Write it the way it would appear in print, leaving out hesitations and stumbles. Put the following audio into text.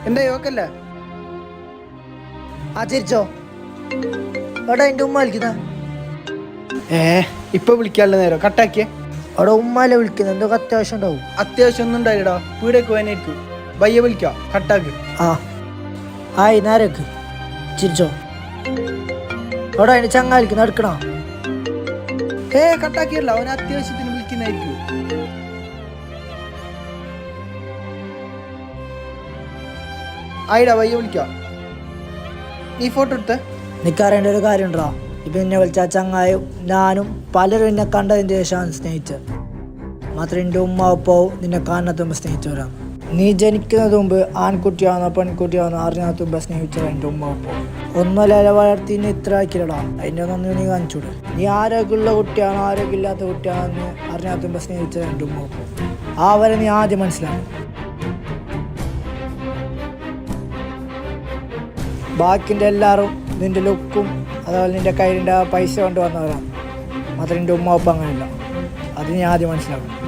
എന്താ യോക്കല്ലേ? ആ ചിരിച്ചോ? എടാ എൻ്റെ ഉമ്മ വിളിക്കുന്ന. ഇപ്പൊ വിളിക്കാനുള്ള നേരം കട്ടാക്കിയേ. അവിടെ ഉമ്മാലെ വിളിക്കുന്നത്, എന്തൊക്കെ അത്യാവശ്യം ഉണ്ടാവും. അത്യാവശ്യം ഒന്നും ഉണ്ടായിടാ, വീടേക്ക് പോകാനായിരിക്കും. ബയ്യ വിളിക്കാം, കട്ടാക്ക്. ആയി നേരക്ക് ചിരിച്ചോ? എടാ അതിന്റെ ചങ്ങ വിളിക്കുന്ന, എടുക്കണോ? കട്ടാക്കിയല്ല, അവൻ അത്യാവശ്യത്തിന് വിളിക്കുന്നതായിരിക്കും. ആയിടാ ബയ്യ വിളിക്കാം. നീ ഫോട്ടോ എടുത്തേ. നിനക്കറിയേണ്ട ഒരു കാര്യം ഉണ്ടോ? ഇപ്പൊ എന്നെ വിളിച്ച ചങ്ങായും ഞാനും പലരും എന്നെ കണ്ടതിന് ശേഷമാണ് സ്നേഹിച്ചത്. മാത്രം എൻ്റെ ഉമ്മ ഉപ്പവും നിന്നെ കാണാത്ത മുമ്പ് സ്നേഹിച്ചവരാണ്. നീ ജനിക്കുന്നത് മുമ്പ് ആൺകുട്ടിയാണോ പെൺകുട്ടിയാണോ അറിഞ്ഞാത്ത മുമ്പ് സ്നേഹിച്ചവരാ എൻ്റെ ഉമ്മ ഉപ്പവും. ഒന്നുമല്ല വളർത്തി ഇന്നെ ഇത്ര ആക്കിയില്ലടാ, അതിൻ്റെ ഒന്നും നീ കാണിച്ചൂടെ. നീ ആരോഗ്യമുള്ള കുട്ടിയാണോ ആരോഗ്യമില്ലാത്ത കുട്ടിയാണോ എന്ന് അറിഞ്ഞാത്ത മുമ്പ് സ്നേഹിച്ചത് എൻ്റെ ഉമ്മ ഉപ്പവും. അവരെ നീ ആദ്യം മനസ്സിലാക്കണം. ബാക്കിൻ്റെ എല്ലാവരും നിൻ്റെ ലുക്കും അതുപോലെ നിൻ്റെ കയ്യിലിൻ്റെ പൈസ കൊണ്ട് വന്നവരാണ്. മാത്രം എൻ്റെ ഉമ്മ ഒപ്പം അങ്ങനെയല്ല. അത് നീ ആദ്യം മനസ്സിലാക്കണം.